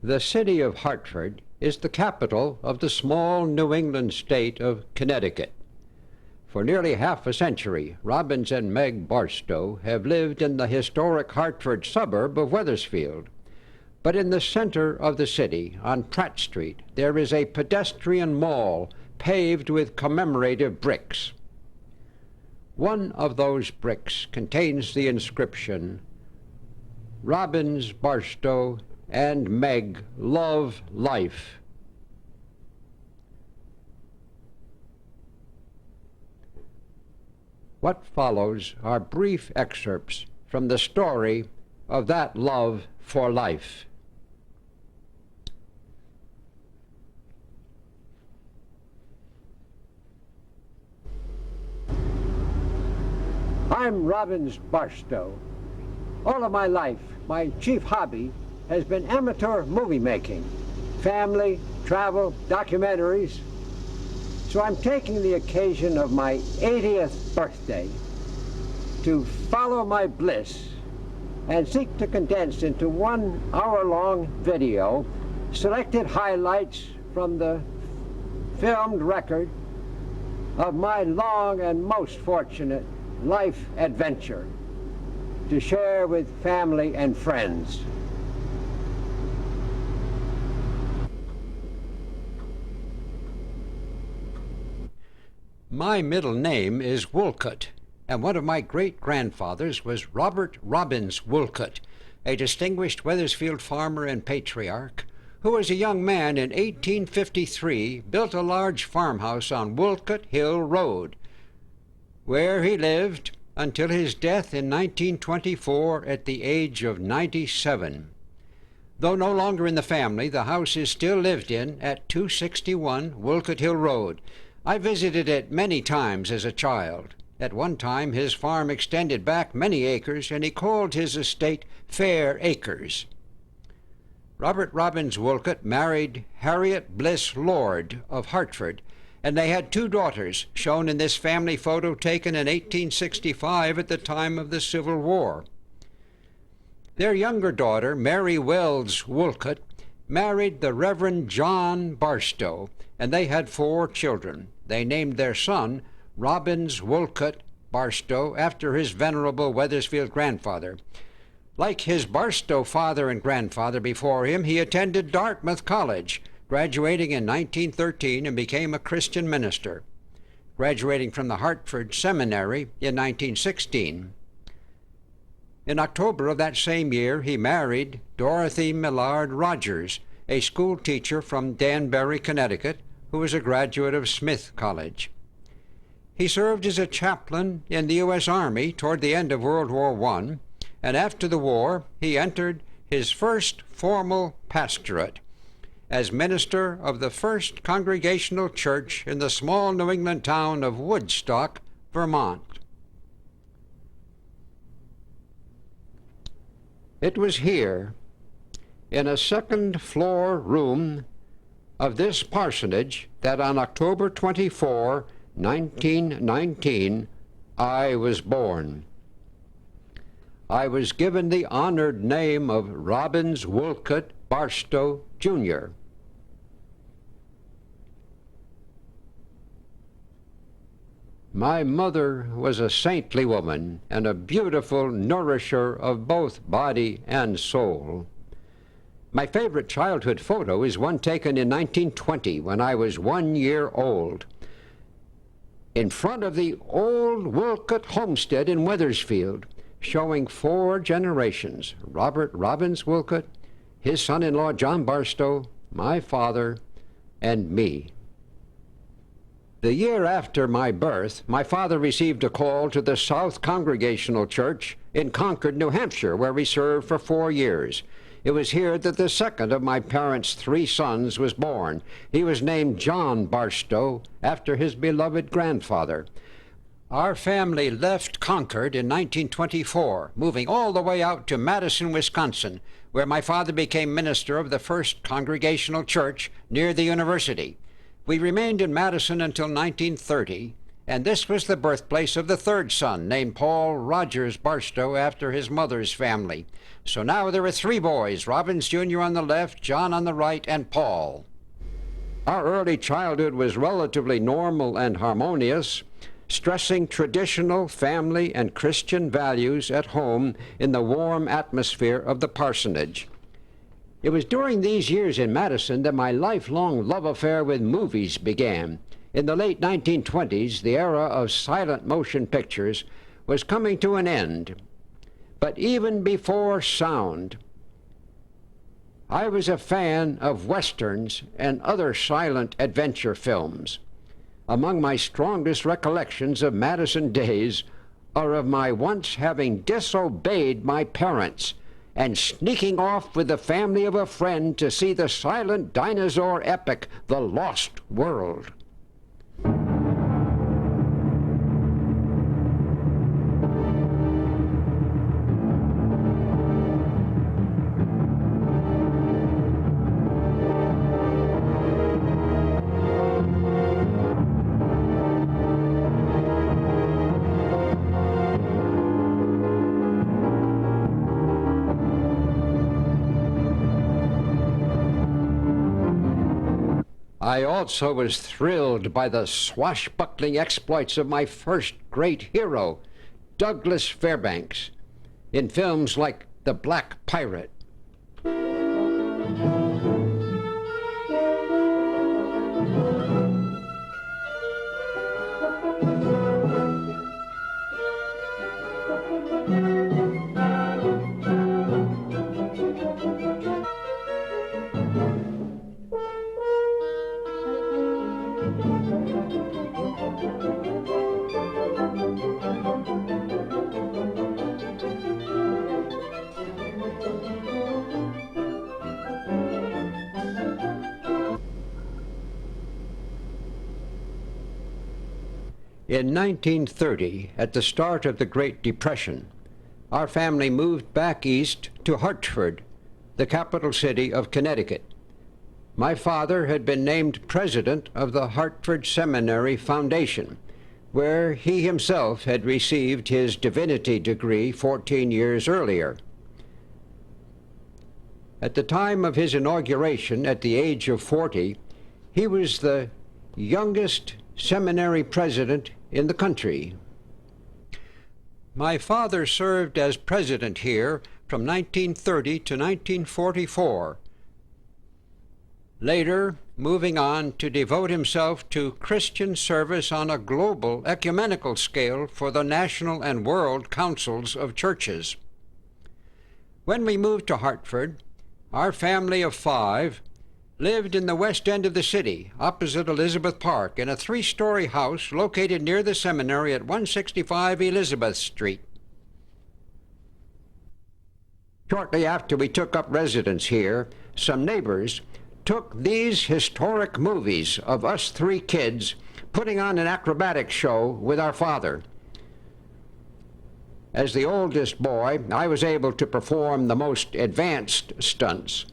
The city of Hartford is the capital of the small New England state of Connecticut. For nearly half a century, Robbins and Meg Barstow have lived in the historic Hartford suburb of Wethersfield. But in the center of the city, on Pratt Street, there is a pedestrian mall paved with commemorative bricks. One of those bricks contains the inscription, "Robbins Barstow and Meg love life." What follows are brief excerpts from the story of that love for life. I'm Robbins Barstow. All of my life, my chief hobby has been amateur movie making, family, travel, documentaries. So I'm taking the occasion of my 80th birthday to follow my bliss and seek to condense into 1 hour-long video selected highlights from the filmed record of my long and most fortunate life adventure to share with family and friends. My middle name is Wolcott, and one of my great-grandfathers was Robert Robbins Wolcott, a distinguished Wethersfield farmer and patriarch, who as a young man in 1853 built a large farmhouse on Wolcott Hill Road, where he lived until his death in 1924 at the age of 97. Though no longer in the family, the house is still lived in at 261 Wolcott Hill Road. I visited it many times as a child. At one time, his farm extended back many acres, and he called his estate Fair Acres. Robert Robbins Wolcott married Harriet Bliss Lord of Hartford, and they had 2 daughters, shown in this family photo taken in 1865 at the time of the Civil War. Their younger daughter, Mary Wells Wolcott, married the Reverend John Barstow, and they had 4 children. They named their son Robbins Wolcott Barstow after his venerable Wethersfield grandfather. Like his Barstow father and grandfather before him, he attended Dartmouth College, graduating in 1913 and became a Christian minister, graduating from the Hartford Seminary in 1916. In October of that same year, he married Dorothy Millard Rogers, a school teacher from Danbury, Connecticut, who was a graduate of Smith College. He served as a chaplain in the U.S. Army toward the end of World War I, and after the war, he entered his first formal pastorate as minister of the First Congregational Church in the small New England town of Woodstock, Vermont. It was here, in a second-floor room of this parsonage, that on October 24, 1919, I was born. I was given the honored name of Robbins Wolcott Barstow, Jr. My mother was a saintly woman and a beautiful nourisher of both body and soul. My favorite childhood photo is one taken in 1920 when I was 1 year old. In front of the old Wolcott homestead in Wethersfield, showing 4 generations, Robert Robbins Wolcott, his son-in-law John Barstow, my father, and me. The year after my birth, my father received a call to the South Congregational Church in Concord, New Hampshire, where he served for 4 years. It was here that the second of my parents' 3 sons was born. He was named John Barstow, after his beloved grandfather. Our family left Concord in 1924, moving all the way out to Madison, Wisconsin, where my father became minister of the First Congregational Church near the university. We remained in Madison until 1930, and this was the birthplace of the third son, named Paul Rogers Barstow, after his mother's family. So now there are three boys, Robbins Jr. on the left, John on the right, and Paul. Our early childhood was relatively normal and harmonious, stressing traditional family and Christian values at home in the warm atmosphere of the parsonage. It was during these years in Madison that my lifelong love affair with movies began. In the late 1920s, the era of silent motion pictures was coming to an end. But even before sound, I was a fan of westerns and other silent adventure films. Among my strongest recollections of Madison days are of my once having disobeyed my parents and sneaking off with the family of a friend to see the silent dinosaur epic, The Lost World. I also was thrilled by the swashbuckling exploits of my first great hero, Douglas Fairbanks, in films like The Black Pirate. In 1930, at the start of the Great Depression, our family moved back east to Hartford, the capital city of Connecticut. My father had been named president of the Hartford Seminary Foundation, where he himself had received his divinity degree 14 years earlier. At the time of his inauguration, at the age of 40, he was the youngest seminary president in the country. My father served as president here from 1930 to 1944, later moving on to devote himself to Christian service on a global ecumenical scale for the national and world councils of churches. When we moved to Hartford, our family of 5 lived in the west end of the city, opposite Elizabeth Park, in a 3-story house located near the seminary at 165 Elizabeth Street. Shortly after we took up residence here, some neighbors took these historic movies of us 3 kids putting on an acrobatic show with our father. As the oldest boy, I was able to perform the most advanced stunts,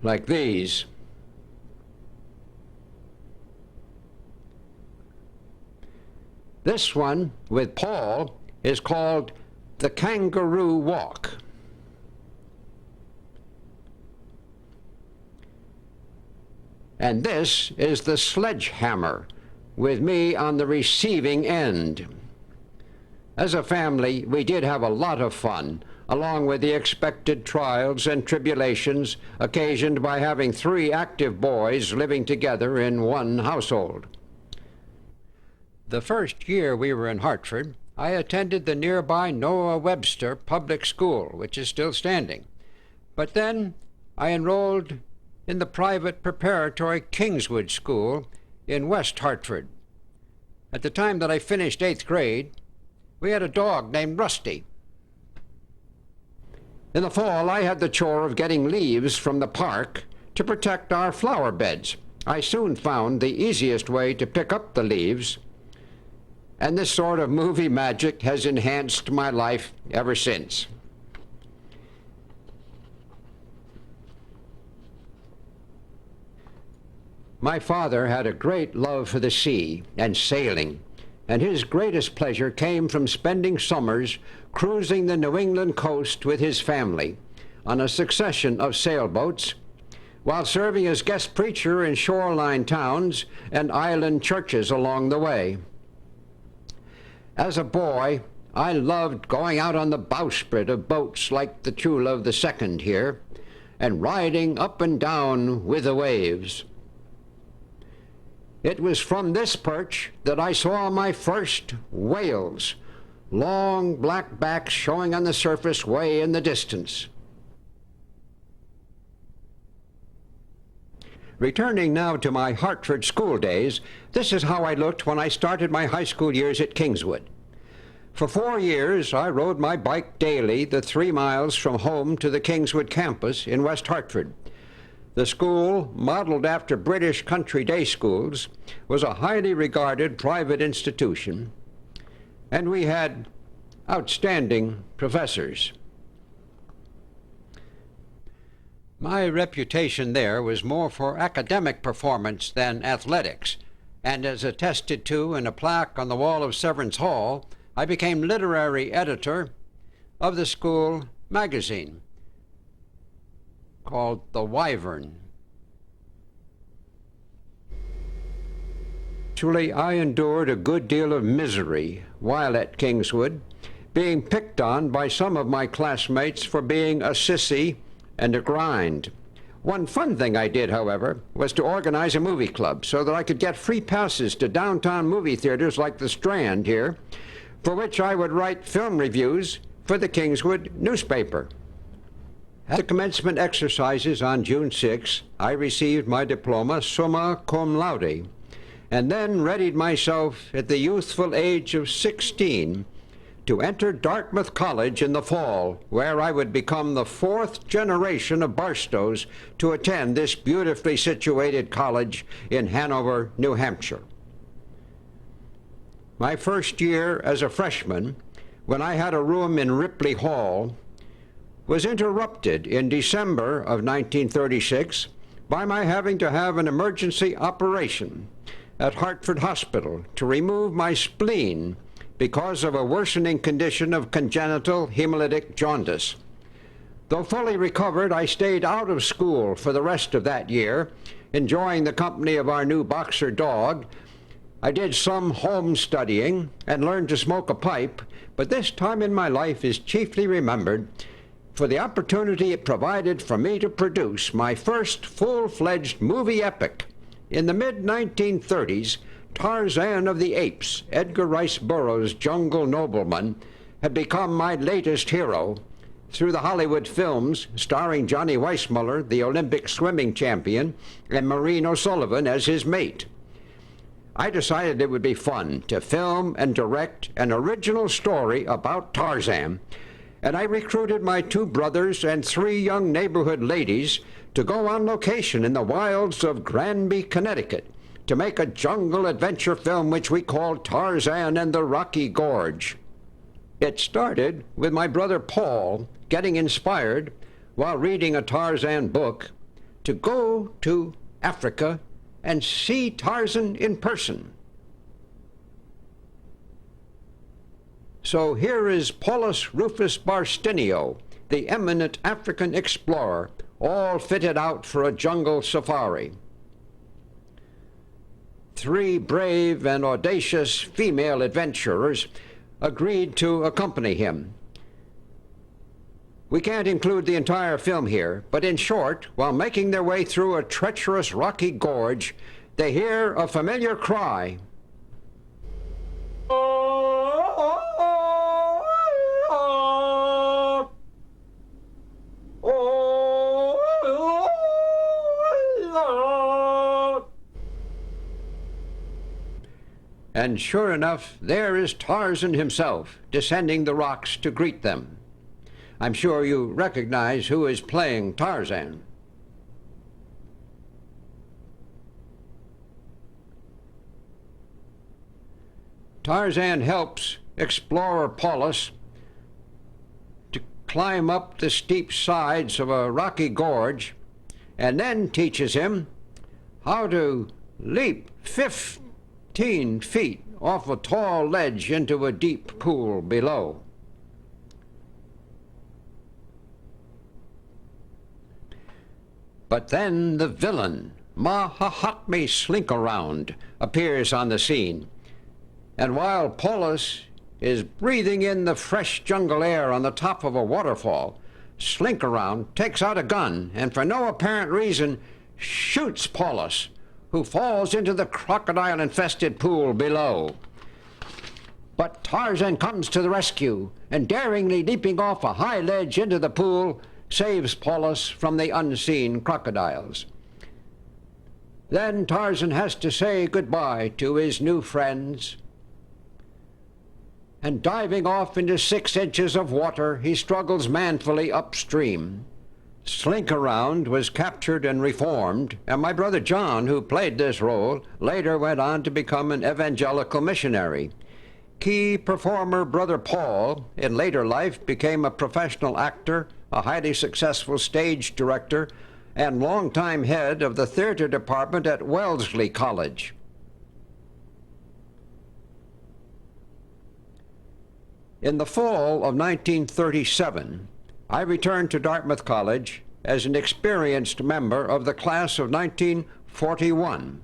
like these. This one, with Paul, is called the Kangaroo Walk. And this is the Sledgehammer, with me on the receiving end. As a family, we did have a lot of fun, along with the expected trials and tribulations occasioned by having 3 active boys living together in one household. The first year we were in Hartford, I attended the nearby Noah Webster Public School, which is still standing. But then I enrolled in the private preparatory Kingswood School in West Hartford. At the time that I finished 8th grade, we had a dog named Rusty. In the fall, I had the chore of getting leaves from the park to protect our flower beds. I soon found the easiest way to pick up the leaves, and this sort of movie magic has enhanced my life ever since. My father had a great love for the sea and sailing, and his greatest pleasure came from spending summers cruising the New England coast with his family on a succession of sailboats, while serving as guest preacher in shoreline towns and island churches along the way. As a boy, I loved going out on the bowsprit of boats like the True Love II here, and riding up and down with the waves. It was from this perch that I saw my first whales, long black backs showing on the surface way in the distance. Returning now to my Hartford school days, this is how I looked when I started my high school years at Kingswood. For 4 years, I rode my bike daily the 3 miles from home to the Kingswood campus in West Hartford. The school, modeled after British country day schools, was a highly regarded private institution, and we had outstanding professors. My reputation there was more for academic performance than athletics, and as attested to in a plaque on the wall of Severance Hall, I became literary editor of the school magazine called The Wyvern. Actually, I endured a good deal of misery while at Kingswood, being picked on by some of my classmates for being a sissy and a grind. One fun thing I did, however, was to organize a movie club so that I could get free passes to downtown movie theaters like the Strand here, for which I would write film reviews for the Kingswood newspaper. At the commencement exercises on June 6, I received my diploma summa cum laude, and then readied myself at the youthful age of 16 to enter Dartmouth College in the fall, where I would become the 4th generation of Barstows to attend this beautifully situated college in Hanover, New Hampshire. My first year as a freshman, when I had a room in Ripley Hall, was interrupted in December of 1936 by my having to have an emergency operation at Hartford Hospital to remove my spleen because of a worsening condition of congenital hemolytic jaundice. Though fully recovered, I stayed out of school for the rest of that year, enjoying the company of our new boxer dog. I did some home studying and learned to smoke a pipe, but this time in my life is chiefly remembered for the opportunity it provided for me to produce my first full-fledged movie epic. In the mid-1930s, Tarzan of the Apes, Edgar Rice Burroughs' jungle nobleman, had become my latest hero through the Hollywood films starring Johnny Weissmuller, the Olympic swimming champion, and Maureen O'Sullivan as his mate. I decided it would be fun to film and direct an original story about Tarzan, and I recruited my 2 brothers and 3 young neighborhood ladies to go on location in the wilds of Granby, Connecticut, to make a jungle adventure film which we called Tarzan and the Rocky Gorge. It started with my brother Paul getting inspired, while reading a Tarzan book, to go to Africa and see Tarzan in person. So here is Paulus Rufus Barstinio, the eminent African explorer, all fitted out for a jungle safari. 3 brave and audacious female adventurers agreed to accompany him. We can't include the entire film here, but in short, while making their way through a treacherous rocky gorge, they hear a familiar cry. And sure enough, there is Tarzan himself, descending the rocks to greet them. I'm sure you recognize who is playing Tarzan. Tarzan helps explorer Paulus to climb up the steep sides of a rocky gorge, and then teaches him how to leap 15 feet off a tall ledge into a deep pool below. But then the villain, Mahahatme Slinkaround, appears on the scene. And while Paulus is breathing in the fresh jungle air on the top of a waterfall, Slinkaround takes out a gun and, for no apparent reason, shoots Paulus, who falls into the crocodile-infested pool below. But Tarzan comes to the rescue, and daringly leaping off a high ledge into the pool, saves Paulus from the unseen crocodiles. Then Tarzan has to say goodbye to his new friends, and diving off into 6 inches of water, he struggles manfully upstream. Slinkaround was captured and reformed, and my brother John, who played this role, later went on to become an evangelical missionary. Key performer Brother Paul, in later life, became a professional actor, a highly successful stage director, and longtime head of the theater department at Wellesley College. In the fall of 1937, I returned to Dartmouth College as an experienced member of the class of 1941.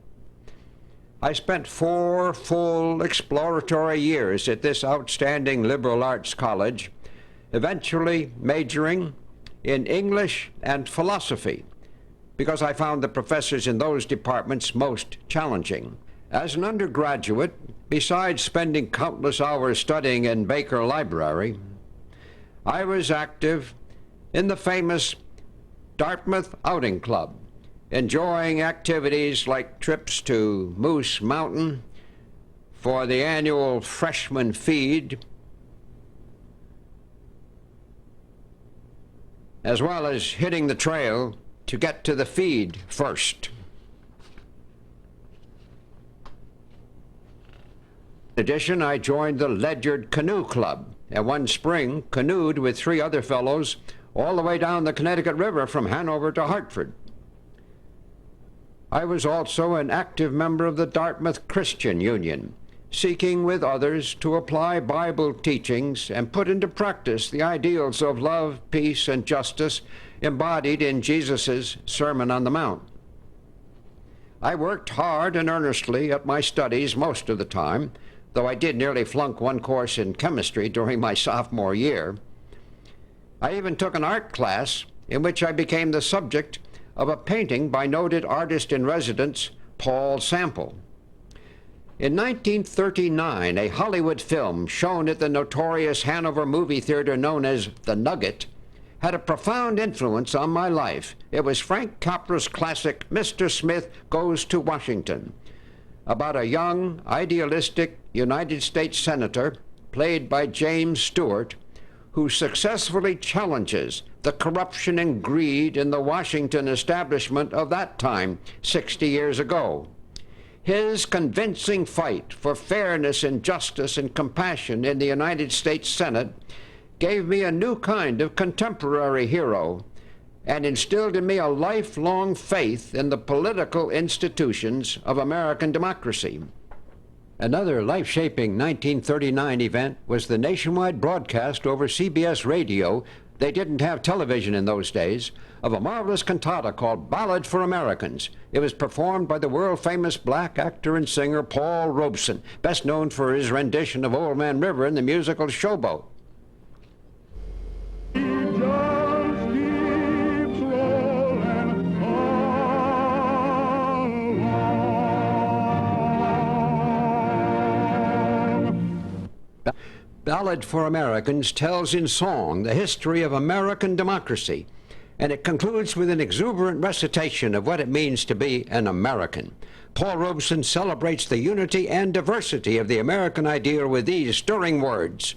I spent 4 full exploratory years at this outstanding liberal arts college, eventually majoring in English and philosophy, because I found the professors in those departments most challenging. As an undergraduate, besides spending countless hours studying in Baker Library, I was active in the famous Dartmouth Outing Club, enjoying activities like trips to Moose Mountain for the annual freshman feed, as well as hitting the trail to get to the feed first. In addition, I joined the Ledyard Canoe Club, and one spring canoed with 3 other fellows all the way down the Connecticut River from Hanover to Hartford. I was also an active member of the Dartmouth Christian Union, seeking with others to apply Bible teachings and put into practice the ideals of love, peace, and justice embodied in Jesus' Sermon on the Mount. I worked hard and earnestly at my studies most of the time, though I did nearly flunk one course in chemistry during my sophomore year. I even took an art class in which I became the subject of a painting by noted artist-in-residence Paul Sample. In 1939, a Hollywood film shown at the notorious Hanover movie theater known as The Nugget had a profound influence on my life. It was Frank Capra's classic Mr. Smith Goes to Washington, about a young, idealistic United States senator, played by James Stewart, who successfully challenges the corruption and greed in the Washington establishment of that time, 60 years ago. His convincing fight for fairness and justice and compassion in the United States Senate gave me a new kind of contemporary hero and instilled in me a lifelong faith in the political institutions of American democracy. Another life-shaping 1939 event was the nationwide broadcast over CBS radio — they didn't have television in those days — of a marvelous cantata called Ballad for Americans. It was performed by the world-famous black actor and singer Paul Robeson, best known for his rendition of Old Man River in the musical Showboat. Ballad for Americans tells in song the history of American democracy, and it concludes with an exuberant recitation of what it means to be an American. Paul Robeson celebrates the unity and diversity of the American ideal with these stirring words.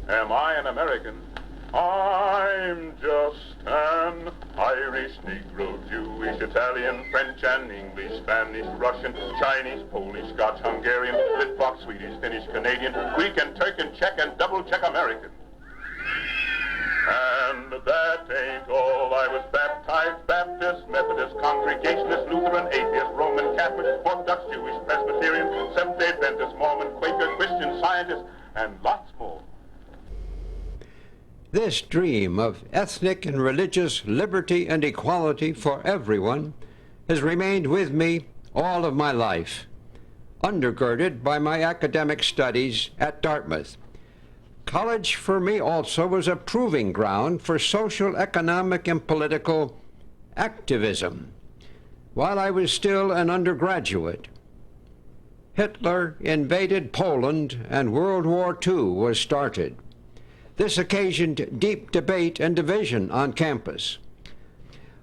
Am I an American? I'm just an Irish, Negro, Jewish, Italian, French and English, Spanish, Russian, Chinese, Polish, Scotch, Hungarian, Litvak, Swedish, Finnish, Canadian, Greek and Turk and Czech and double Czech American. And that ain't all. I was baptized, Baptist, Methodist, Congregationalist, Lutheran, Atheist, Roman Catholic, Orthodox, Jewish, Presbyterian, Seventh-day Adventist, Mormon, Quaker, Christian, Scientist, and lots more. This dream of ethnic and religious liberty and equality for everyone has remained with me all of my life, undergirded by my academic studies at Dartmouth. College for me also was a proving ground for social, economic, and political activism. While I was still an undergraduate, Hitler invaded Poland and World War II was started. This occasioned deep debate and division on campus.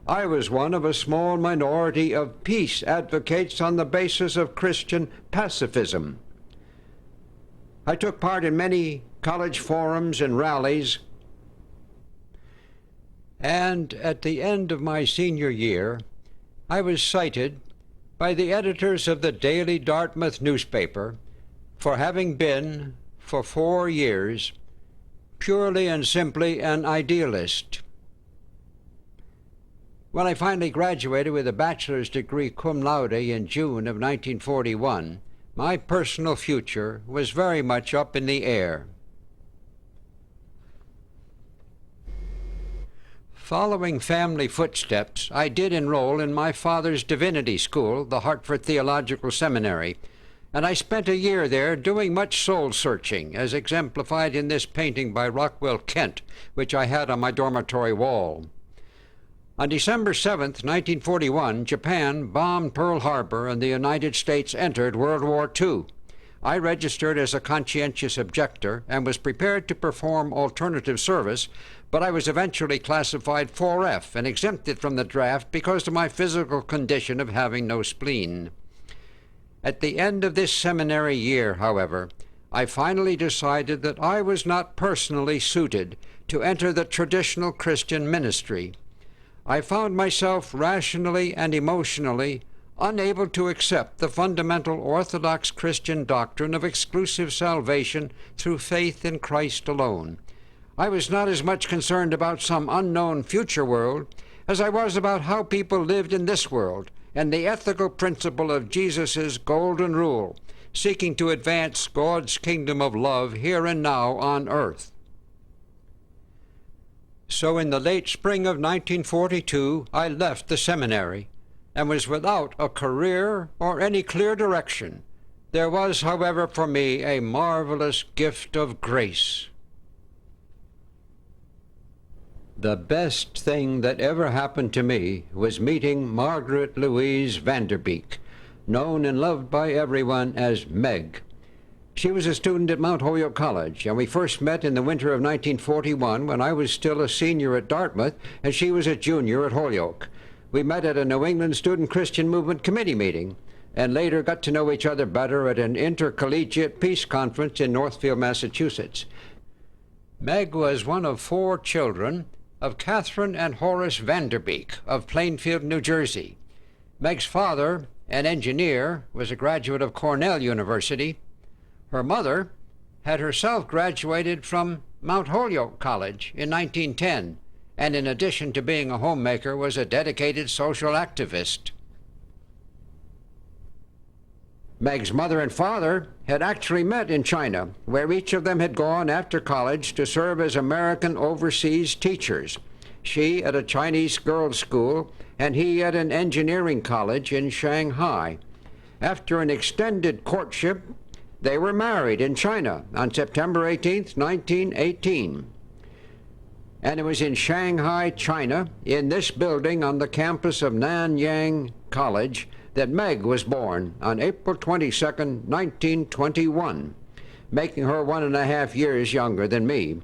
I was one of a small minority of peace advocates on the basis of Christian pacifism. I took part in many college forums and rallies, and at the end of my senior year, I was cited by the editors of the Daily Dartmouth newspaper for having been, for 4 years, purely and simply an idealist. When I finally graduated with a bachelor's degree cum laude in June of 1941, my personal future was very much up in the air. Following family footsteps, I did enroll in my father's divinity school, the Hartford Theological Seminary, and I spent a year there doing much soul-searching, as exemplified in this painting by Rockwell Kent, which I had on my dormitory wall. On December 7, 1941, Japan bombed Pearl Harbor and the United States entered World War II. I registered as a conscientious objector and was prepared to perform alternative service, but I was eventually classified 4F and exempted from the draft because of my physical condition of having no spleen. At the end of this seminary year, however, I finally decided that I was not personally suited to enter the traditional Christian ministry. I found myself rationally and emotionally unable to accept the fundamental Orthodox Christian doctrine of exclusive salvation through faith in Christ alone. I was not as much concerned about some unknown future world as I was about how people lived in this world and the ethical principle of Jesus' golden rule, seeking to advance God's kingdom of love here and now on earth. So in the late spring of 1942, I left the seminary and was without a career or any clear direction. There was, however, for me a marvelous gift of grace. The best thing that ever happened to me was meeting Margaret Louise Vanderbeek, known and loved by everyone as Meg. She was a student at Mount Holyoke College, and we first met in the winter of 1941 when I was still a senior at Dartmouth and she was a junior at Holyoke. We met at a New England Student Christian Movement Committee meeting and later got to know each other better at an intercollegiate peace conference in Northfield, Massachusetts. Meg was one of 4 children of Catherine and Horace Vanderbeek of Plainfield, New Jersey. Meg's father, an engineer, was a graduate of Cornell University. Her mother had herself graduated from Mount Holyoke College in 1910, and in addition to being a homemaker, was a dedicated social activist. Meg's mother and father had actually met in China, where each of them had gone after college to serve as American overseas teachers. She at a Chinese girls' school, and he at an engineering college in Shanghai. After an extended courtship, they were married in China on September 18, 1918. And it was in Shanghai, China, in this building on the campus of Nanyang College, that Meg was born on April 22, 1921, making her 1.5 years younger than me.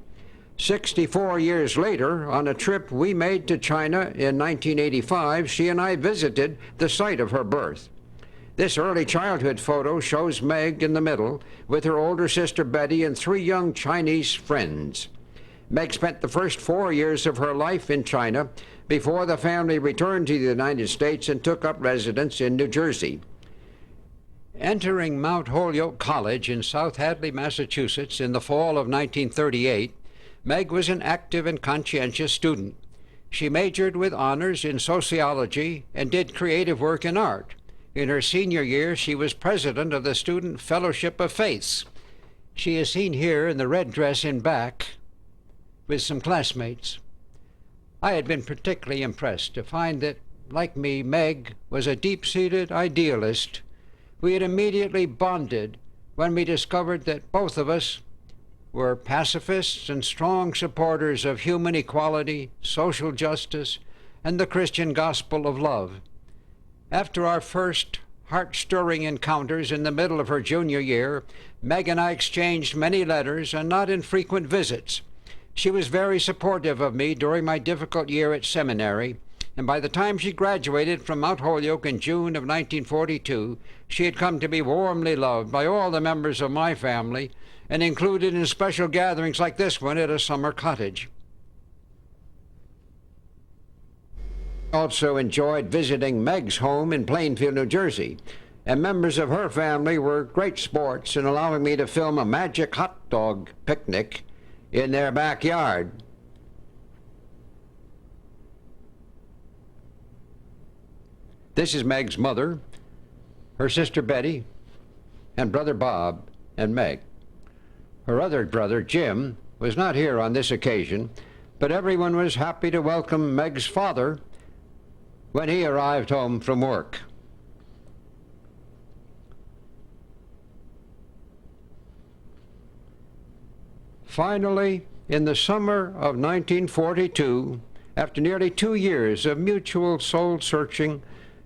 64 years later, on a trip we made to China in 1985, she and I visited the site of her birth. This early childhood photo shows Meg in the middle with her older sister Betty and 3 young Chinese friends. Meg spent the first 4 years of her life in China before the family returned to the United States and took up residence in New Jersey. Entering Mount Holyoke College in South Hadley, Massachusetts in the fall of 1938, Meg was an active and conscientious student. She majored with honors in sociology and did creative work in art. In her senior year, she was president of the Student Fellowship of Faiths. She is seen here in the red dress in back with some classmates. I had been particularly impressed to find that, like me, Meg was a deep-seated idealist. We had immediately bonded when we discovered that both of us were pacifists and strong supporters of human equality, social justice, and the Christian gospel of love. After our first heart-stirring encounters in the middle of her junior year, Meg and I exchanged many letters and not infrequent visits. She was very supportive of me during my difficult year at seminary, and by the time she graduated from Mount Holyoke in June of 1942, she had come to be warmly loved by all the members of my family and included in special gatherings like this one at a summer cottage. Also enjoyed visiting Meg's home in Plainfield, New Jersey, and members of her family were great sports in allowing me to film a magic hot dog picnic in their backyard. This is Meg's mother, her sister Betty, and brother Bob and Meg. Her other brother, Jim, was not here on this occasion, but everyone was happy to welcome Meg's father when he arrived home from work. Finally, in the summer of 1942, after nearly 2 years of mutual soul-searching,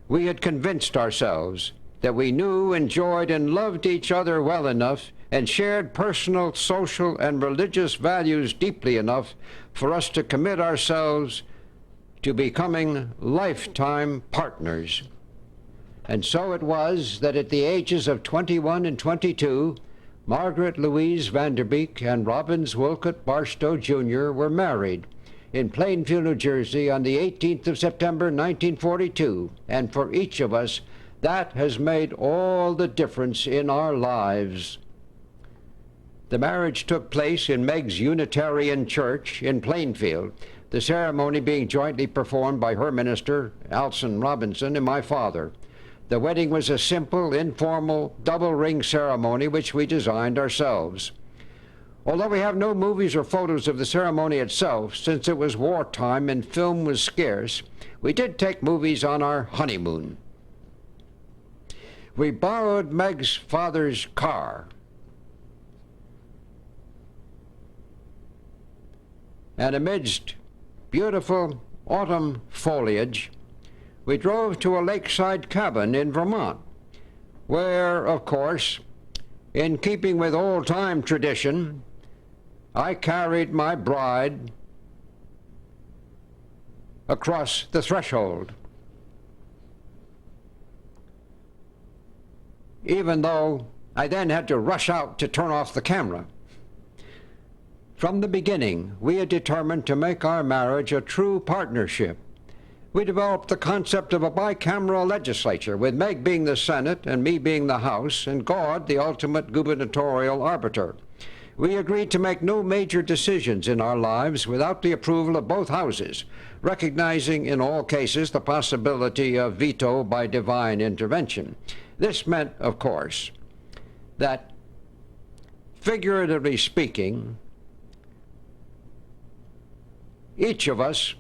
we had convinced ourselves that we knew, enjoyed, and loved each other well enough and shared personal, social, and religious values deeply enough for us to commit ourselves to becoming lifetime partners. And so it was that at the ages of 21 and 22, Margaret Louise Vanderbeek and Robbins Barstow, Jr. were married in Plainfield, New Jersey on the 18th of September, 1942. And for each of us, that has made all the difference in our lives. The marriage took place in Meg's Unitarian Church in Plainfield, the ceremony being jointly performed by her minister, Alson Robinson, and my father. The wedding was a simple, informal, double-ring ceremony which we designed ourselves. Although we have no movies or photos of the ceremony itself, since it was wartime and film was scarce, we did take movies on our honeymoon. We borrowed Meg's father's car, and amidst beautiful autumn foliage, we drove to a lakeside cabin in Vermont, where, of course, in keeping with old-time tradition, I carried my bride across the threshold, even though I then had to rush out to turn off the camera. From the beginning, we had determined to make our marriage a true partnership. We developed the concept of a bicameral legislature, with Meg being the Senate and me being the House, and God the ultimate gubernatorial arbiter. We agreed to make no major decisions in our lives without the approval of both houses, recognizing in all cases the possibility of veto by divine intervention. This meant, of course, that, figuratively speaking, each of us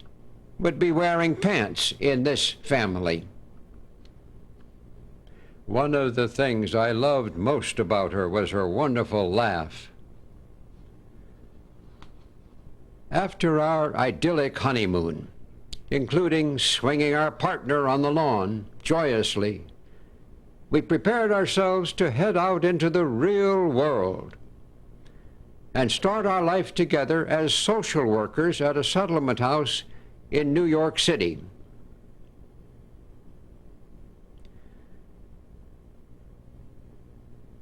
would be wearing pants in this family. One of the things I loved most about her was her wonderful laugh. After our idyllic honeymoon, including swinging our partner on the lawn joyously, we prepared ourselves to head out into the real world and start our life together as social workers at a settlement house in New York City.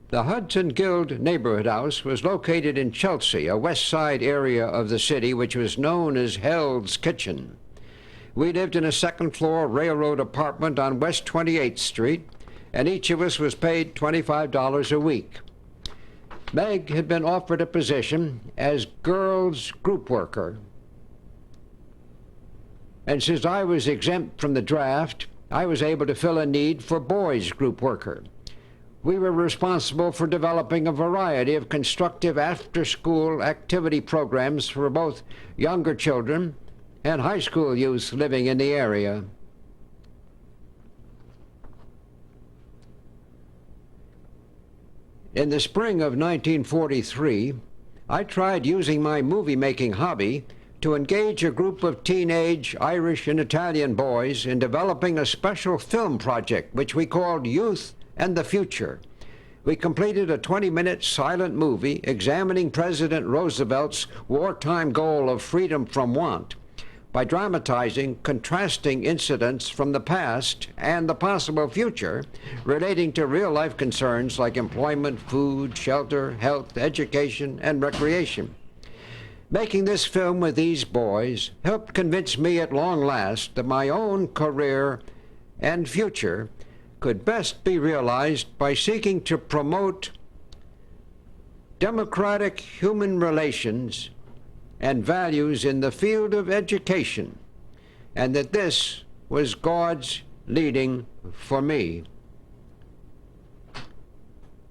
The Hudson Guild Neighborhood House was located in Chelsea, a west side area of the city which was known as Hell's Kitchen. We lived in a second-floor railroad apartment on West 28th Street, and each of us was paid $25 a week. Meg had been offered a position as girls group worker. And since I was exempt from the draft, I was able to fill a need for boys group worker. We were responsible for developing a variety of constructive after-school activity programs for both younger children and high school youth living in the area. In the spring of 1943, I tried using my movie-making hobby to engage a group of teenage Irish and Italian boys in developing a special film project which we called Youth and the Future. We completed a 20-minute silent movie examining President Roosevelt's wartime goal of freedom from want by dramatizing contrasting incidents from the past and the possible future relating to real-life concerns like employment, food, shelter, health, education, and recreation. Making this film with these boys helped convince me at long last that my own career and future could best be realized by seeking to promote democratic human relations and values in the field of education, and that this was God's leading for me.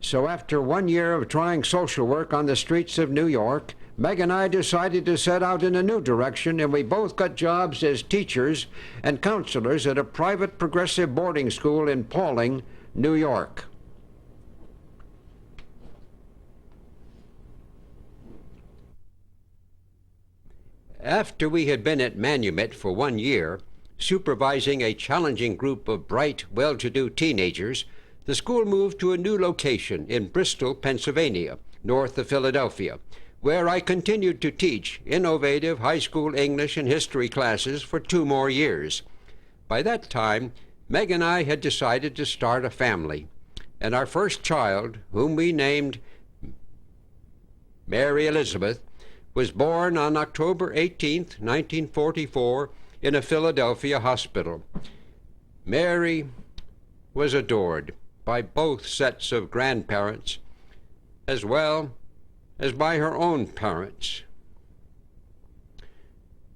So after 1 year of trying social work on the streets of New York, Meg and I decided to set out in a new direction, and we both got jobs as teachers and counselors at a private progressive boarding school in Paulding, New York. After we had been at Manumit for 1 year, supervising a challenging group of bright, well-to-do teenagers, the school moved to a new location in Bristol, Pennsylvania, north of Philadelphia, where I continued to teach innovative high school English and history classes for 2 more years. By that time, Meg and I had decided to start a family, and our first child, whom we named Mary Elizabeth, was born on October 18, 1944, in a Philadelphia hospital. Mary was adored by both sets of grandparents, as well as by her own parents.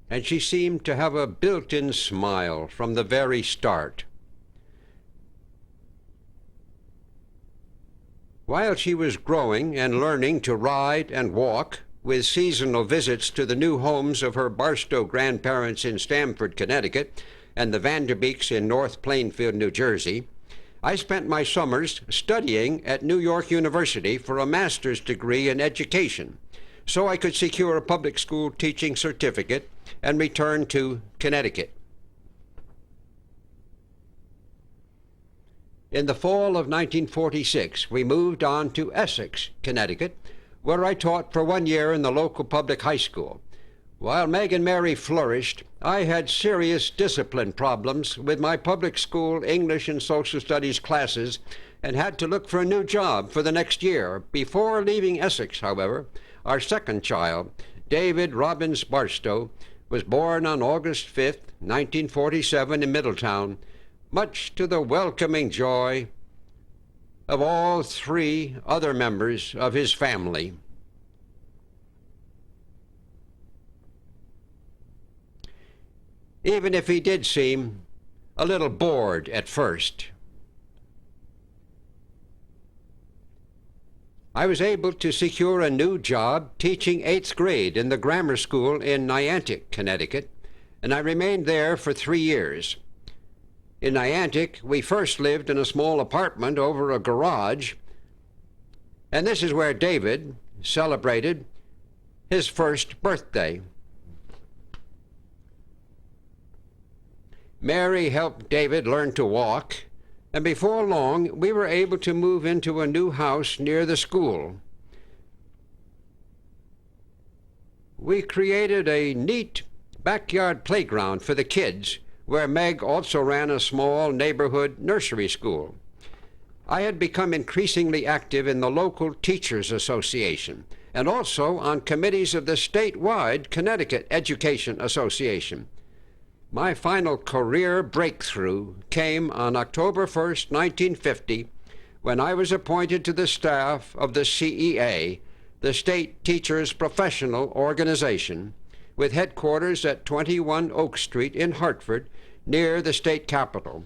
And she seemed to have a built-in smile from the very start. While she was growing and learning to ride and walk, with seasonal visits to the new homes of her Barstow grandparents in Stamford, Connecticut, and the Vanderbeeks in North Plainfield, New Jersey, I spent my summers studying at New York University for a master's degree in education, so I could secure a public school teaching certificate and return to Connecticut. In the fall of 1946, we moved on to Essex, Connecticut, where I taught for 1 year in the local public high school. While Meg and Mary flourished, I had serious discipline problems with my public school English and social studies classes and had to look for a new job for the next year. Before leaving Essex, however, our second child, David Robbins Barstow, was born on August 5, 1947 in Middletown, much to the welcoming joy of all 3 other members of his family. Even if he did seem a little bored at first. I was able to secure a new job teaching 8th grade in the grammar school in Niantic, Connecticut, and I remained there for 3 years. In Niantic, we first lived in a small apartment over a garage, and this is where David celebrated his first birthday. Mary helped David learn to walk, and before long, we were able to move into a new house near the school. We created a neat backyard playground for the kids, where Meg also ran a small neighborhood nursery school. I had become increasingly active in the local Teachers Association and also on committees of the statewide Connecticut Education Association. My final career breakthrough came on October 1st, 1950, when I was appointed to the staff of the CEA, the State Teachers Professional Organization, with headquarters at 21 Oak Street in Hartford, near the state capitol.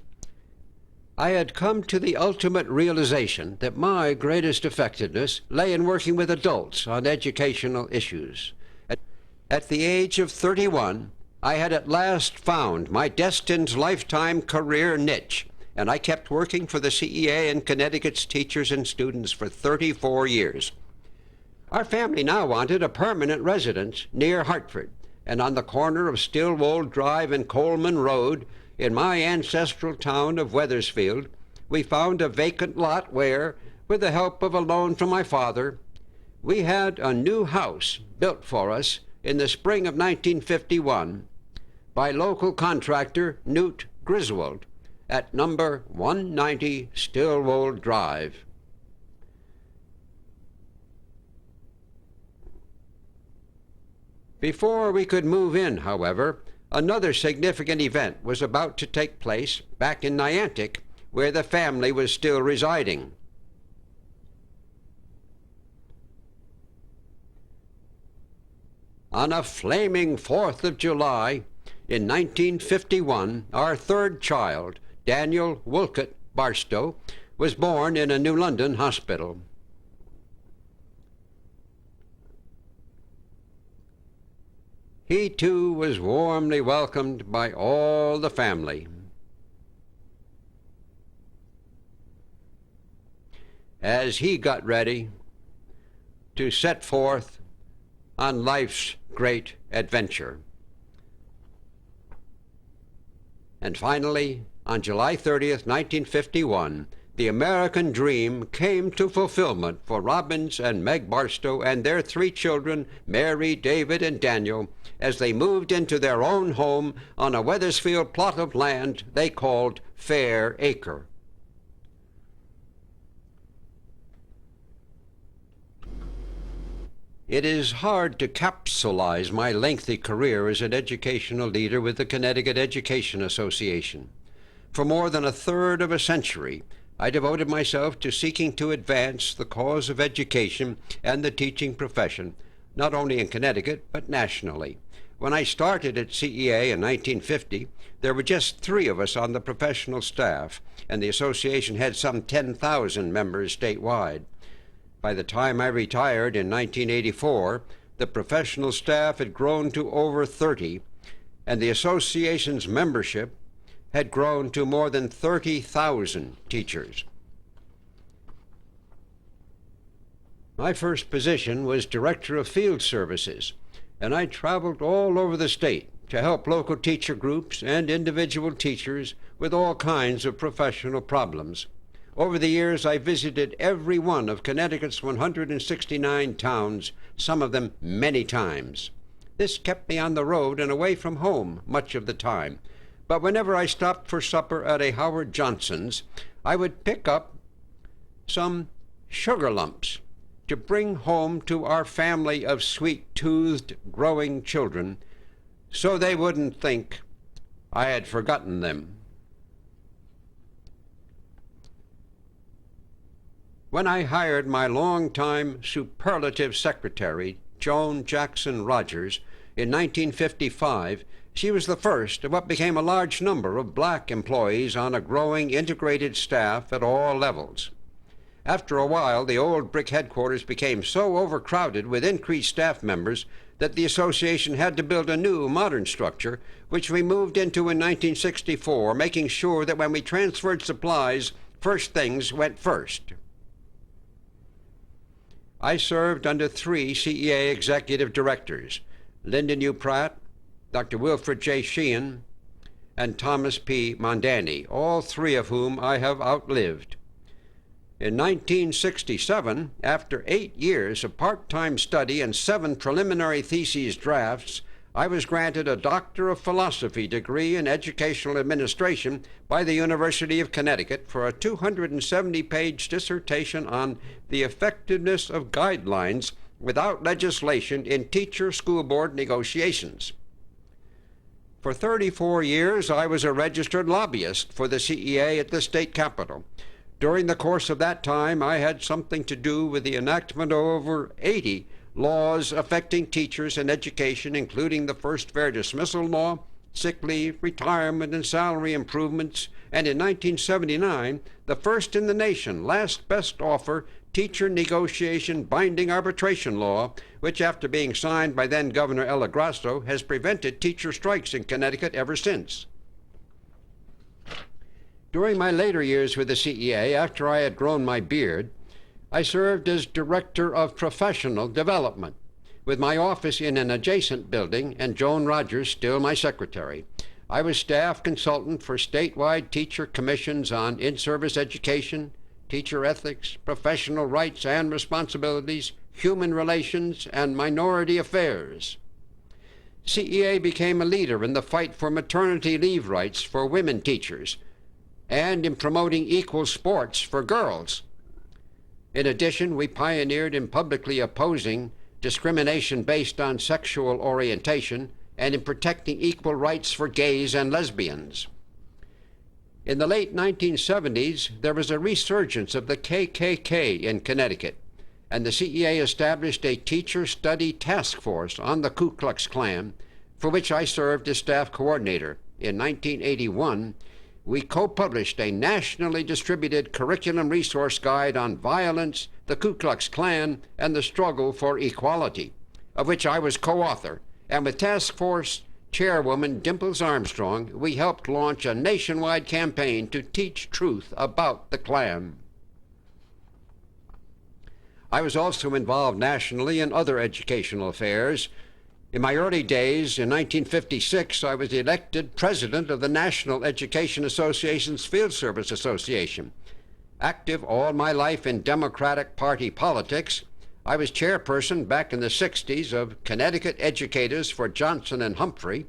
I had come to the ultimate realization that my greatest effectiveness lay in working with adults on educational issues. At the age of 31, I had at last found my destined lifetime career niche, and I kept working for the CEA and Connecticut's teachers and students for 34 years. Our family now wanted a permanent residence near Hartford, and on the corner of Stillwold Drive and Coleman Road, in my ancestral town of Wethersfield, we found a vacant lot where, with the help of a loan from my father, we had a new house built for us in the spring of 1951 by local contractor Newt Griswold at number 190 Stillwold Drive. Before we could move in, however, another significant event was about to take place back in Niantic, where the family was still residing. On a flaming 4th of July in 1951, our third child, Daniel Wolcott Barstow, was born in a New London hospital. He too was warmly welcomed by all the family. As he got ready to set forth on life's great adventure. And finally, on July 30th, 1951, the American dream came to fulfillment for Robbins and Meg Barstow and their 3 children, Mary, David, and Daniel, as they moved into their own home on a Wethersfield plot of land they called Fair Acre. It is hard to capsulize my lengthy career as an educational leader with the Connecticut Education Association. For more than a third of a century, I devoted myself to seeking to advance the cause of education and the teaching profession, not only in Connecticut, but nationally. When I started at CEA in 1950, there were just 3 of us on the professional staff, and the association had some 10,000 members statewide. By the time I retired in 1984, the professional staff had grown to over 30, and the association's membership had grown to more than 30,000 teachers. My first position was Director of Field Services, and I traveled all over the state to help local teacher groups and individual teachers with all kinds of professional problems. Over the years, I visited every one of Connecticut's 169 towns, some of them many times. This kept me on the road and away from home much of the time. But whenever I stopped for supper at a Howard Johnson's, I would pick up some sugar lumps to bring home to our family of sweet-toothed, growing children, so they wouldn't think I had forgotten them. When I hired my longtime superlative secretary, Joan Jackson Rogers, in 1955, she was the first of what became a large number of black employees on a growing integrated staff at all levels. After a while, the old brick headquarters became so overcrowded with increased staff members that the association had to build a new, modern structure, which we moved into in 1964, making sure that when we transferred supplies, first things went first. I served under 3 CEA executive directors, Lyndon U. Pratt, Dr. Wilfred J. Sheehan, and Thomas P. Mondani, all 3 of whom I have outlived. In 1967, after 8 years of part-time study and 7 preliminary theses drafts, I was granted a Doctor of Philosophy degree in Educational Administration by the University of Connecticut for a 270-page dissertation on the effectiveness of guidelines without legislation in teacher-school board negotiations. For 34 years, I was a registered lobbyist for the CEA at the state capitol. During the course of that time, I had something to do with the enactment of over 80 laws affecting teachers and education, including the first fair dismissal law, sick leave, retirement, and salary improvements, and in 1979, the first in the nation last best offer teacher negotiation binding arbitration law, which after being signed by then Governor Ella Grasso has prevented teacher strikes in Connecticut ever since. During my later years with the CEA, after I had grown my beard, I served as Director of Professional Development, with my office in an adjacent building and Joan Rogers still my secretary. I was staff consultant for statewide teacher commissions on in-service education, teacher ethics, professional rights and responsibilities, human relations, and minority affairs. CEA became a leader in the fight for maternity leave rights for women teachers and in promoting equal sports for girls. In addition, we pioneered in publicly opposing discrimination based on sexual orientation and in protecting equal rights for gays and lesbians. In the late 1970s, there was a resurgence of the KKK in Connecticut, and the CEA established a teacher study task force on the Ku Klux Klan, for which I served as staff coordinator. In 1981, we co-published a nationally distributed curriculum resource guide on violence, the Ku Klux Klan, and the struggle for equality, of which I was co-author, and with task force chairwoman Dimples Armstrong, we helped launch a nationwide campaign to teach truth about the Klan. I was also involved nationally in other educational affairs. In my early days, in 1956, I was elected president of the National Education Association's Field Service Association. Active all my life in Democratic Party politics, I was chairperson back in the 60s of Connecticut Educators for Johnson and Humphrey,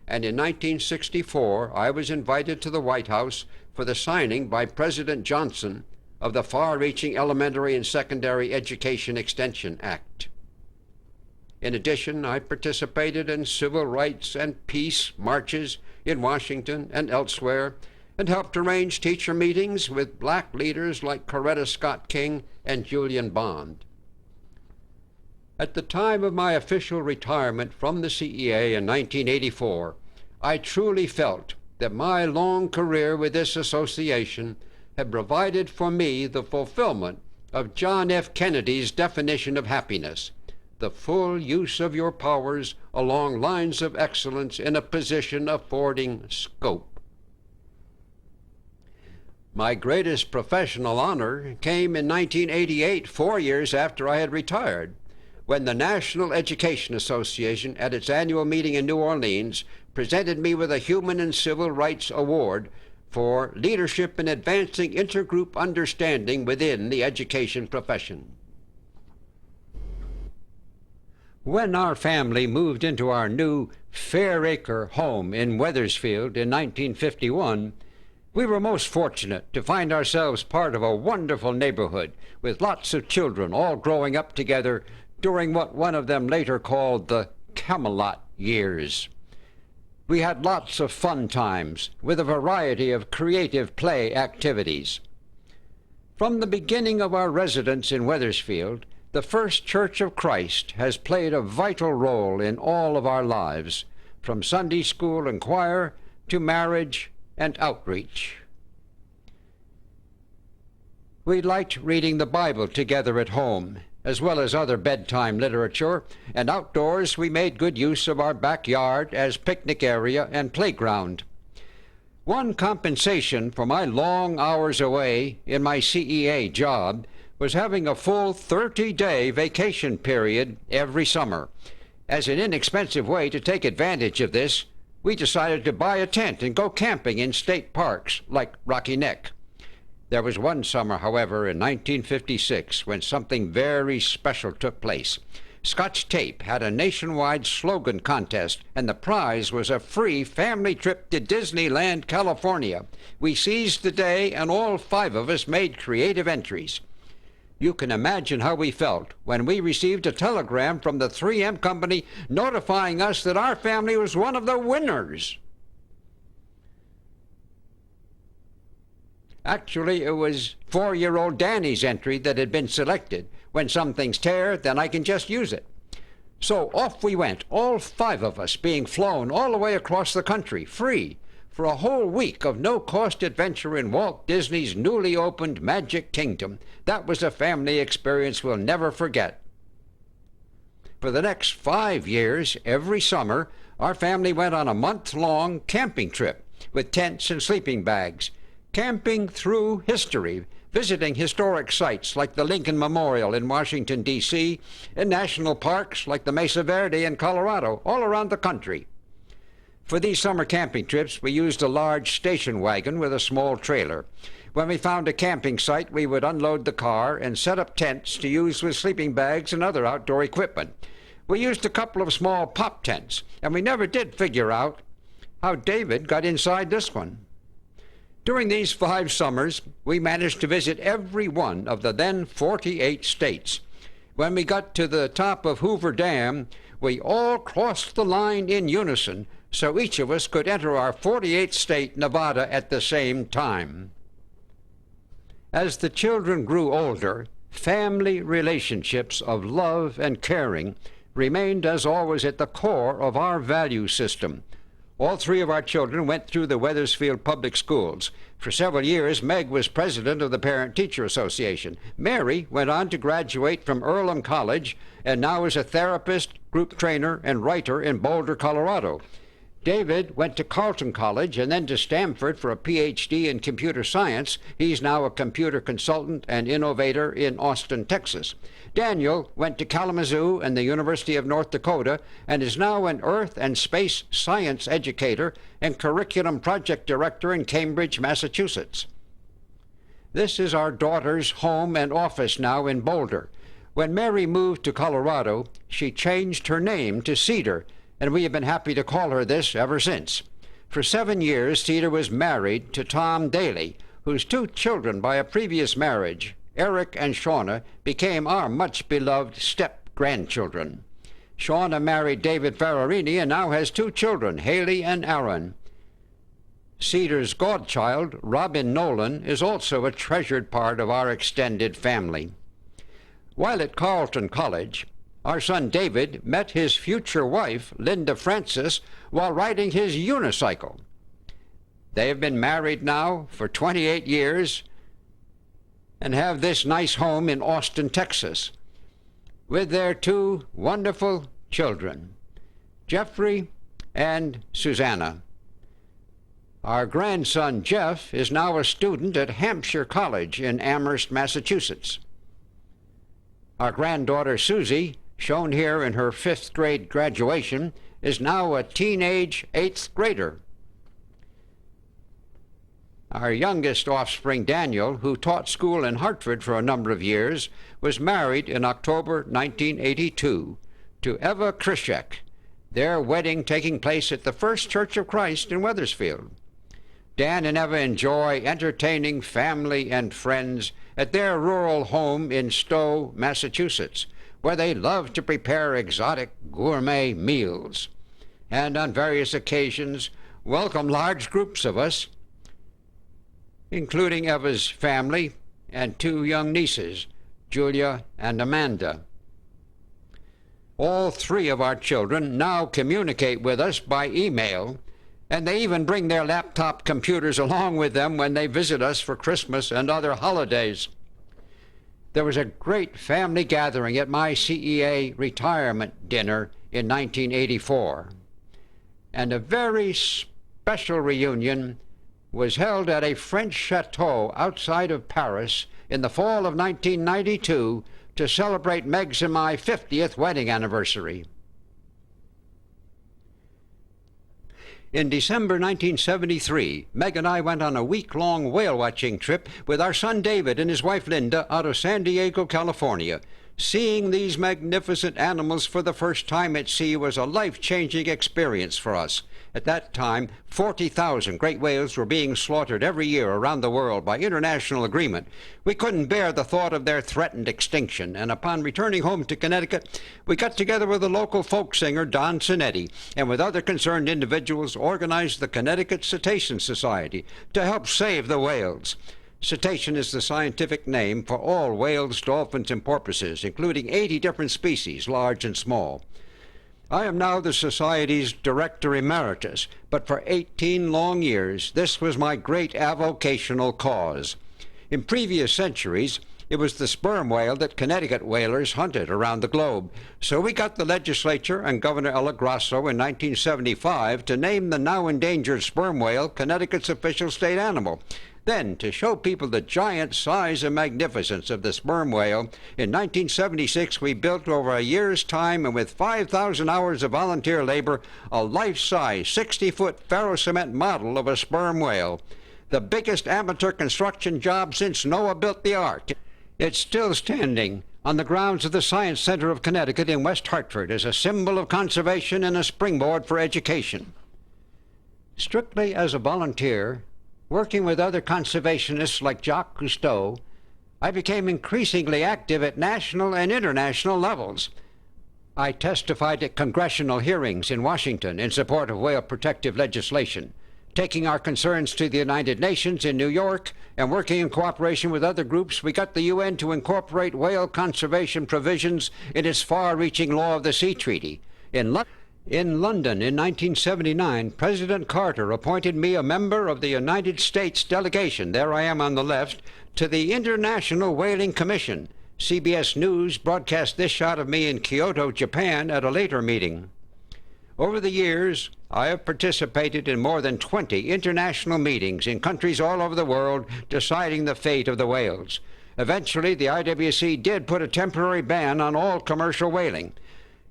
and in 1964, I was invited to the White House for the signing by President Johnson of the Far-Reaching Elementary and Secondary Education Extension Act. In addition, I participated in civil rights and peace marches in Washington and elsewhere, and helped arrange teacher meetings with black leaders like Coretta Scott King and Julian Bond. At the time of my official retirement from the CEA in 1984, I truly felt that my long career with this association had provided for me the fulfillment of John F. Kennedy's definition of happiness: the full use of your powers along lines of excellence in a position affording scope. My greatest professional honor came in 1988, 4 years after I had retired, when the National Education Association, at its annual meeting in New Orleans, presented me with a Human and Civil Rights Award for leadership in advancing intergroup understanding within the education profession. When our family moved into our new Fairacre home in Wethersfield in 1951, we were most fortunate to find ourselves part of a wonderful neighborhood with lots of children all growing up together during what one of them later called the Camelot years. We had lots of fun times with a variety of creative play activities. From the beginning of our residence in Wethersfield, the First Church of Christ has played a vital role in all of our lives, from Sunday school and choir to marriage and outreach. We liked reading the Bible together at home, as well as other bedtime literature, and outdoors we made good use of our backyard as picnic area and playground. One compensation for my long hours away in my CEA job was having a full 30-day vacation period every summer. As an inexpensive way to take advantage of this, we decided to buy a tent and go camping in state parks like Rocky Neck. There was one summer, however, in 1956, when something very special took place. Scotch Tape had a nationwide slogan contest, and the prize was a free family trip to Disneyland, California. We seized the day, and all 5 of us made creative entries. You can imagine how we felt when we received a telegram from the 3M company notifying us that our family was one of the winners. Actually, it was 4-year-old Danny's entry that had been selected. When some things tear, then I can just use it. So off we went, all 5 of us being flown all the way across the country, free, for a whole week of no-cost adventure in Walt Disney's newly opened Magic Kingdom. That was a family experience we'll never forget. For the next 5 years, every summer, our family went on a month-long camping trip with tents and sleeping bags, camping through history, visiting historic sites like the Lincoln Memorial in Washington, D.C., and national parks like the Mesa Verde in Colorado, all around the country. For these summer camping trips, we used a large station wagon with a small trailer. When we found a camping site, we would unload the car and set up tents to use with sleeping bags and other outdoor equipment. We used a couple of small pop tents, and we never did figure out how David got inside this one. During these 5 summers, we managed to visit every one of the then 48 states. When we got to the top of Hoover Dam, we all crossed the line in unison so each of us could enter our 48th state, Nevada, at the same time. As the children grew older, family relationships of love and caring remained, as always, at the core of our value system. All 3 of our children went through the Wethersfield Public Schools. For several years, Meg was president of the Parent-Teacher Association. Mary went on to graduate from Earlham College and now is a therapist, group trainer, and writer in Boulder, Colorado. David went to Carleton College and then to Stanford for a Ph.D. in computer science. He's now a computer consultant and innovator in Austin, Texas. Daniel went to Kalamazoo and the University of North Dakota and is now an earth and space science educator and curriculum project director in Cambridge, Massachusetts. This is our daughter's home and office now in Boulder. When Mary moved to Colorado, she changed her name to Cedar, and we have been happy to call her this ever since. For 7 years, Cedar was married to Tom Daly, whose 2 children by a previous marriage, Eric and Shauna, became our much-beloved step-grandchildren. Shauna married David Ferrarini and now has 2 children, Haley and Aaron. Cedar's godchild, Robin Nolan, is also a treasured part of our extended family. While at Carleton College, our son David met his future wife, Linda Francis, while riding his unicycle. They have been married now for 28 years and have this nice home in Austin, Texas, with their 2 wonderful children, Jeffrey and Susanna. Our grandson Jeff is now a student at Hampshire College in Amherst, Massachusetts. Our granddaughter Susie, shown here in her 5th grade graduation, is now a teenage 8th grader. Our youngest offspring, Daniel, who taught school in Hartford for a number of years, was married in October 1982 to Eva Krishek, their wedding taking place at the First Church of Christ in Wethersfield. Dan and Eva enjoy entertaining family and friends at their rural home in Stowe, Massachusetts, where they love to prepare exotic gourmet meals, and on various occasions welcome large groups of us, including Eva's family and 2 young nieces, Julia and Amanda. All 3 of our children now communicate with us by email, and they even bring their laptop computers along with them when they visit us for Christmas and other holidays. There was a great family gathering at my CEA retirement dinner in 1984, and a very special reunion was held at a French chateau outside of Paris in the fall of 1992 to celebrate Meg's and my 50th wedding anniversary. In December 1973, Meg and I went on a week-long whale-watching trip with our son David and his wife Linda out of San Diego, California. Seeing these magnificent animals for the first time at sea was a life-changing experience for us. At that time, 40,000 great whales were being slaughtered every year around the world by international agreement. We couldn't bear the thought of their threatened extinction, and upon returning home to Connecticut, we got together with the local folk singer Don Cinetti, and with other concerned individuals organized the Connecticut Cetacean Society to help save the whales. Cetacean is the scientific name for all whales, dolphins, and porpoises, including 80 different species, large and small. I am now the Society's Director Emeritus, but for 18 long years, this was my great avocational cause. In previous centuries, it was the sperm whale that Connecticut whalers hunted around the globe. So we got the legislature and Governor Ella Grasso in 1975 to name the now endangered sperm whale Connecticut's official state animal. Then, to show people the giant size and magnificence of the sperm whale, in 1976 we built over a year's time and with 5,000 hours of volunteer labor a life-size 60-foot ferrocement model of a sperm whale. The biggest amateur construction job since Noah built the Ark. It's still standing on the grounds of the Science Center of Connecticut in West Hartford as a symbol of conservation and a springboard for education. Strictly as a volunteer, working with other conservationists like Jacques Cousteau, I became increasingly active at national and international levels. I testified at congressional hearings in Washington in support of whale protective legislation, taking our concerns to the United Nations in New York, and working in cooperation with other groups, we got the UN to incorporate whale conservation provisions in its far-reaching Law of the Sea Treaty. In London in 1979, President Carter appointed me a member of the United States delegation, there I am on the left, to the International Whaling Commission. CBS News broadcast this shot of me in Kyoto, Japan at a later meeting. Over the years, I have participated in more than 20 international meetings in countries all over the world deciding the fate of the whales. Eventually, the IWC did put a temporary ban on all commercial whaling.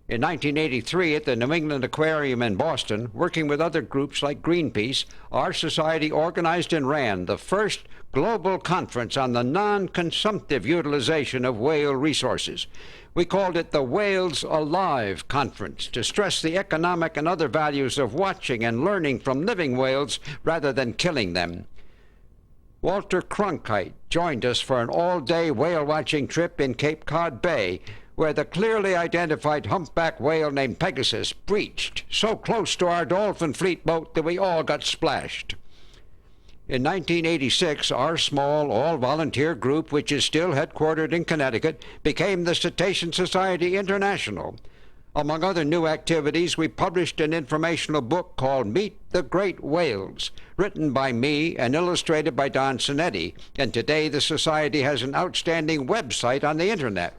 In 1983, at the New England Aquarium in Boston, working with other groups like Greenpeace, our society organized and ran the first global conference on the non-consumptive utilization of whale resources. We called it the Whales Alive Conference to stress the economic and other values of watching and learning from living whales rather than killing them. Walter Cronkite joined us for an all-day whale-watching trip in Cape Cod Bay, where the clearly identified humpback whale named Pegasus breached so close to our dolphin fleet boat that we all got splashed. In 1986, our small, all-volunteer group, which is still headquartered in Connecticut, became the Cetacean Society International. Among other new activities, we published an informational book called Meet the Great Whales, written by me and illustrated by Don Sinetti, and today the Society has an outstanding website on the Internet.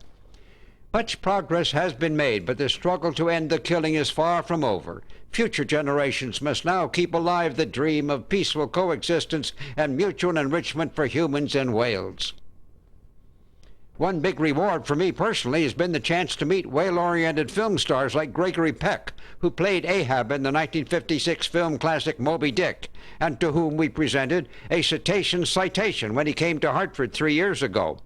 Much progress has been made, but the struggle to end the killing is far from over. Future generations must now keep alive the dream of peaceful coexistence and mutual enrichment for humans and whales. One big reward for me personally has been the chance to meet whale-oriented film stars like Gregory Peck, who played Ahab in the 1956 film classic Moby Dick, and to whom we presented a cetacean citation when he came to Hartford 3 years ago.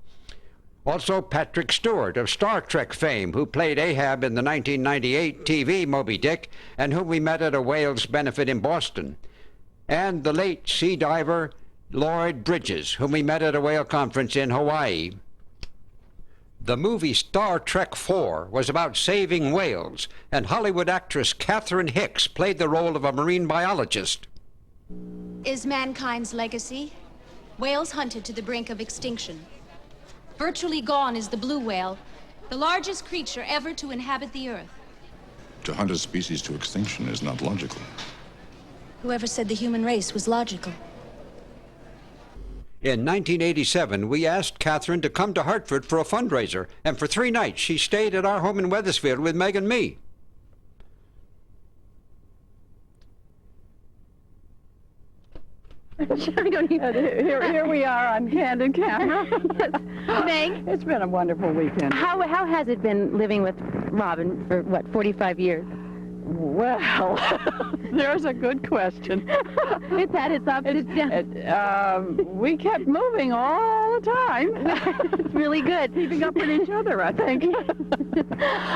Also Patrick Stewart of Star Trek fame, who played Ahab in the 1998 TV Moby Dick, and whom we met at a whales benefit in Boston. And the late sea diver Lloyd Bridges, whom we met at a whale conference in Hawaii. The movie Star Trek IV was about saving whales, and Hollywood actress Catherine Hicks played the role of a marine biologist. Is mankind's legacy? Whales hunted to the brink of extinction. Virtually gone is the blue whale, the largest creature ever to inhabit the earth. To hunt a species to extinction is not logical. Whoever said the human race was logical? In 1987, we asked Catherine to come to Hartford for a fundraiser, and for 3 nights she stayed at our home in Wethersfield with Meg and me. I don't even. Here we are on candid camera. Meg, It's been a wonderful weekend. how has it been living with Robin for, 45 years? Well, there's a good question. It's had its ups, it's down. We kept moving all the time. It's really good. Keeping up with each other, I think.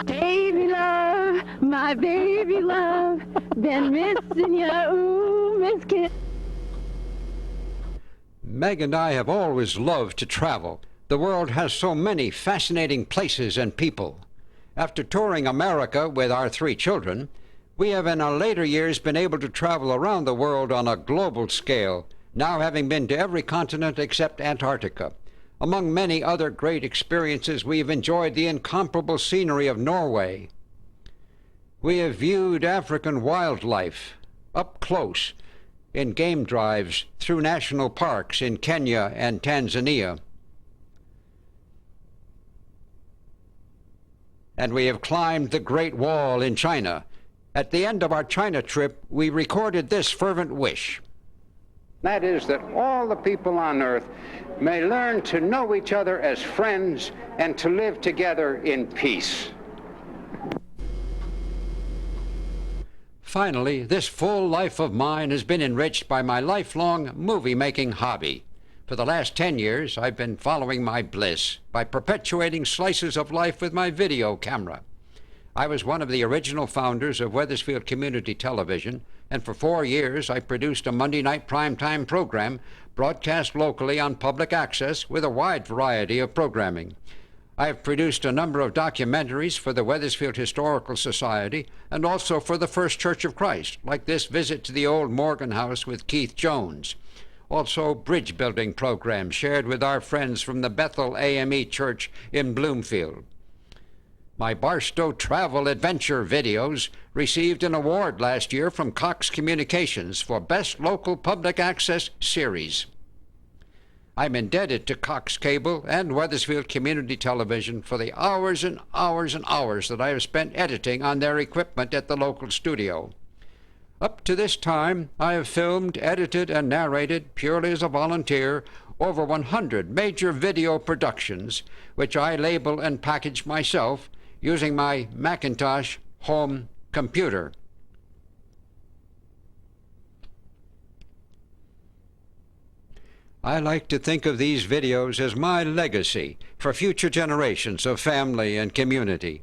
Baby love, my baby love, been missing you, ooh, Miss Kid. Meg and I have always loved to travel. The world has so many fascinating places and people. After touring America with our 3 children, we have in our later years been able to travel around the world on a global scale. now having been to every continent except Antarctica. Among many other great experiences, we have enjoyed the incomparable scenery of Norway. We have viewed African wildlife up close in game drives through national parks in Kenya and Tanzania. And we have climbed the Great Wall in China. At the end of our China trip, we recorded this fervent wish. That is that all the people on earth may learn to know each other as friends and to live together in peace. Finally, this full life of mine has been enriched by my lifelong movie-making hobby. For the last 10 years, I've been following my bliss by perpetuating slices of life with my video camera. I was one of the original founders of Wethersfield Community Television, and for 4 years I produced a Monday night primetime program broadcast locally on public access with a wide variety of programming. I have produced a number of documentaries for the Wethersfield Historical Society and also for the First Church of Christ, like this visit to the old Morgan House with Keith Jones. Also bridge building programs shared with our friends from the Bethel AME Church in Bloomfield. My Barstow travel adventure videos received an award last year from Cox Communications for Best Local Public Access Series. I'm indebted to Cox Cable and Wethersfield Community Television for the hours and hours and hours that I have spent editing on their equipment at the local studio. Up to this time, I have filmed, edited, and narrated, purely as a volunteer, over 100 major video productions, which I label and package myself using my Macintosh home computer. I like to think of these videos as my legacy for future generations of family and community.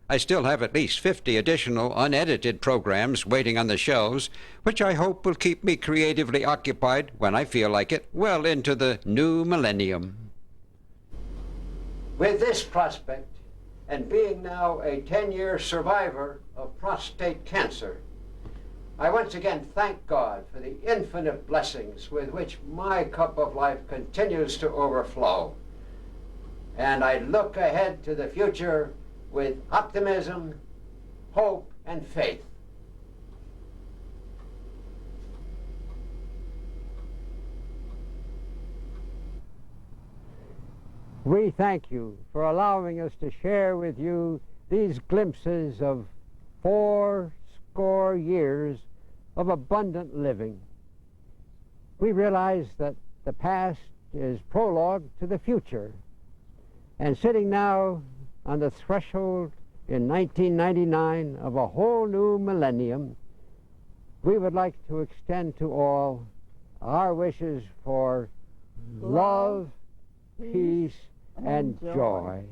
I still have at least 50 additional unedited programs waiting on the shelves, which I hope will keep me creatively occupied when I feel like it, well into the new millennium. With this prospect, and being now a 10-year survivor of prostate cancer, I once again thank God for the infinite blessings with which my cup of life continues to overflow. And I look ahead to the future with optimism, hope, and faith. We thank you for allowing us to share with you these glimpses of 40 years of abundant living. We realize that the past is prologue to the future, and sitting now on the threshold in 1999 of a whole new millennium, we would like to extend to all our wishes for love, peace, and joy.